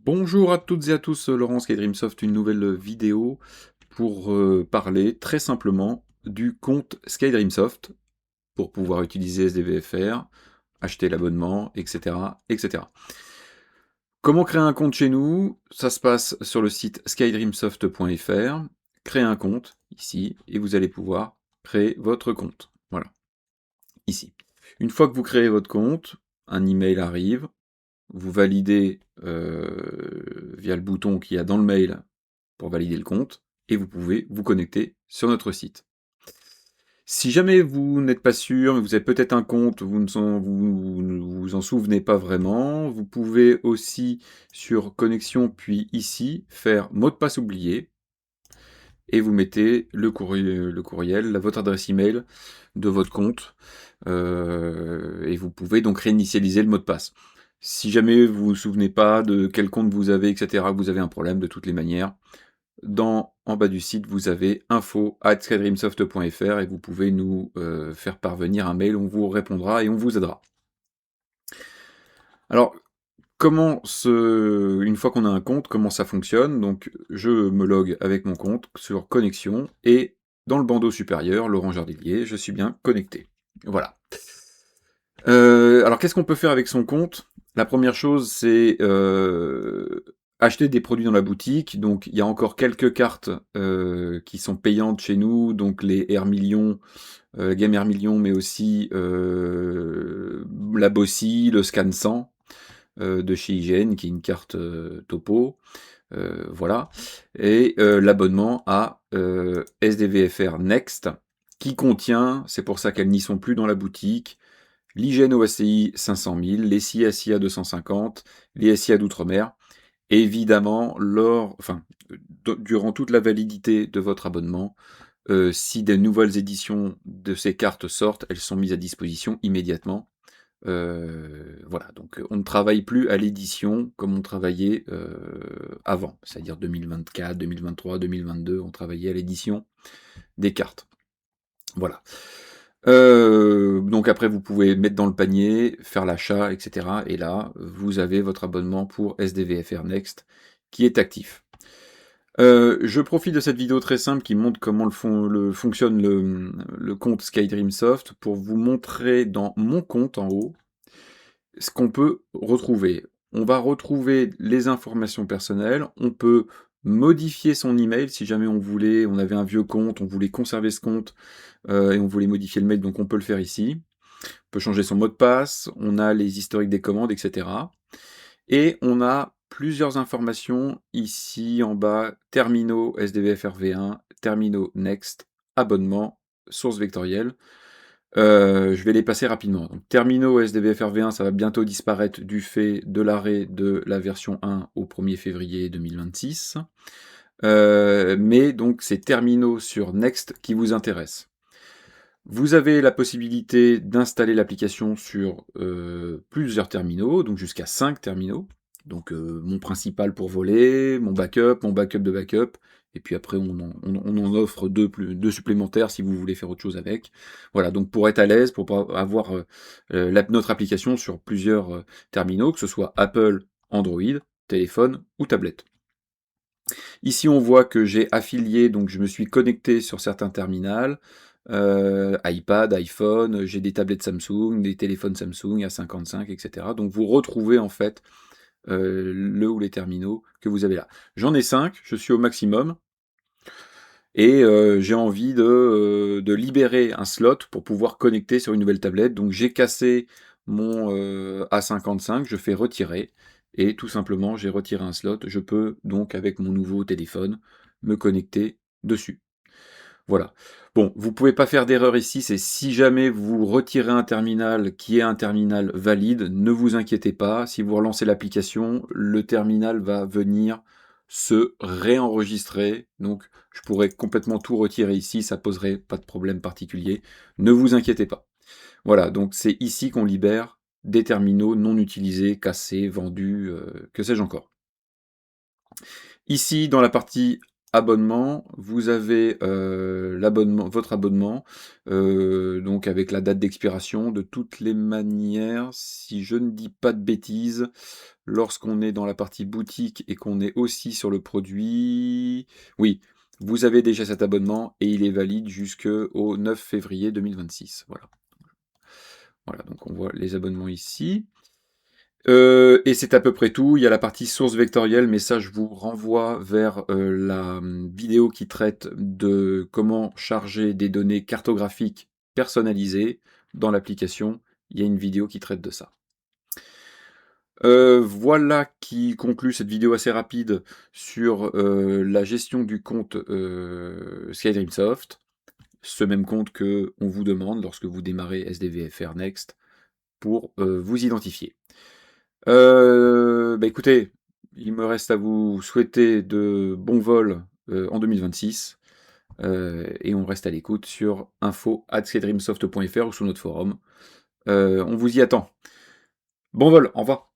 Bonjour à toutes et à tous, Laurent SkyDreamsoft, une nouvelle vidéo pour parler très simplement du compte SkyDreamsoft pour pouvoir utiliser SDVFR, acheter l'abonnement, etc., etc. Comment créer un compte chez nous? Ça se passe sur le site skydreamsoft.fr. Créer un compte ici et vous allez pouvoir créer votre compte. Voilà, ici. Une fois que vous créez votre compte, un email arrive. Vous validez via le bouton qu'il y a dans le mail pour valider le compte, et vous pouvez vous connecter sur notre site. Si jamais vous n'êtes pas sûr, mais vous avez peut-être un compte, vous en souvenez pas vraiment, vous pouvez aussi sur connexion, puis ici, faire mot de passe oublié, et vous mettez le courriel, votre adresse email de votre compte, et vous pouvez donc réinitialiser le mot de passe. Si jamais vous ne vous souvenez pas de quel compte vous avez, etc., vous avez un problème de toutes les manières, en bas du site, vous avez info@skydreamsoft.fr et vous pouvez nous faire parvenir un mail, on vous répondra et on vous aidera. Alors, une fois qu'on a un compte, comment ça fonctionne? Donc, je me log avec mon compte sur connexion et dans le bandeau supérieur, Laurent Jardilier, je suis bien connecté. Voilà. Alors, qu'est-ce qu'on peut faire avec son compte? La première chose, c'est acheter des produits dans la boutique. Donc, il y a encore quelques cartes qui sont payantes chez nous, donc les Air Million, Game Air Million, mais aussi la Bossy, le Scan 100 de chez IGN, qui est une carte topo. Voilà. Et l'abonnement à SDVFR Next, qui contient, c'est pour ça qu'elles n'y sont plus dans la boutique, l'IGN OACI 500 000, les SIA 250, les SIA d'outre-mer. Évidemment, durant toute la validité de votre abonnement, si des nouvelles éditions de ces cartes sortent, elles sont mises à disposition immédiatement. Voilà, donc on ne travaille plus à l'édition comme on travaillait avant, c'est-à-dire 2024, 2023, 2022, on travaillait à l'édition des cartes. Voilà. Donc après, vous pouvez mettre dans le panier, faire l'achat, etc. Et là, vous avez votre abonnement pour SDVFR Next qui est actif. Je profite de cette vidéo très simple qui montre comment fonctionne le compte SkyDreamsoft pour vous montrer dans mon compte en haut ce qu'on peut retrouver. On va retrouver les informations personnelles, on peut modifier son email si jamais on avait un vieux compte, on voulait conserver ce compte et on voulait modifier le mail, donc on peut le faire ici. On peut changer son mot de passe, on a les historiques des commandes, etc. Et on a plusieurs informations ici en bas, terminaux SDVFRV1, terminaux Next, abonnement, source vectorielle. Je vais les passer rapidement. Donc, terminaux SDVFRV1, ça va bientôt disparaître du fait de l'arrêt de la version 1 au 1er février 2026. Mais donc c'est terminaux sur Next qui vous intéressent. Vous avez la possibilité d'installer l'application sur plusieurs terminaux, donc jusqu'à 5 terminaux. Donc mon principal pour voler, mon backup de backup, et puis après on en offre deux supplémentaires si vous voulez faire autre chose avec. Voilà, donc pour être à l'aise, pour avoir notre application sur plusieurs terminaux, que ce soit Apple, Android, téléphone ou tablette. Ici, on voit que j'ai affilié, donc je me suis connecté sur certains terminals, iPad, iPhone, j'ai des tablettes Samsung, des téléphones Samsung A55, etc. Donc vous retrouvez en fait le ou les terminaux que vous avez là. J'en ai 5, je suis au maximum, et j'ai envie de libérer un slot pour pouvoir connecter sur une nouvelle tablette. Donc j'ai cassé mon A55, je fais retirer, et tout simplement j'ai retiré un slot. Je peux donc avec mon nouveau téléphone me connecter dessus. Voilà. Bon, vous pouvez pas faire d'erreur ici, c'est si jamais vous retirez un terminal qui est un terminal valide, ne vous inquiétez pas, si vous relancez l'application, le terminal va venir se réenregistrer, donc je pourrais complètement tout retirer ici, ça poserait pas de problème particulier, ne vous inquiétez pas. Voilà, donc c'est ici qu'on libère des terminaux non utilisés, cassés, vendus, que sais-je encore. Ici, dans la partie abonnement, vous avez votre abonnement, donc avec la date d'expiration. De toutes les manières, si je ne dis pas de bêtises, lorsqu'on est dans la partie boutique et qu'on est aussi sur le produit, oui, vous avez déjà cet abonnement et il est valide jusqu'au 9 février 2026. Voilà. Voilà, donc on voit les abonnements ici. Et c'est à peu près tout. Il y a la partie source vectorielle, mais ça, je vous renvoie vers la vidéo qui traite de comment charger des données cartographiques personnalisées dans l'application. Il y a une vidéo qui traite de ça. Voilà qui conclut cette vidéo assez rapide sur la gestion du compte SkyDreamSoft, ce même compte que on vous demande lorsque vous démarrez SDVFR Next pour vous identifier. Bah écoutez, il me reste à vous souhaiter de bons vols en 2026 et on reste à l'écoute sur info@skydreamsoft.fr ou sur notre forum. On vous y attend. Bon vol, au revoir.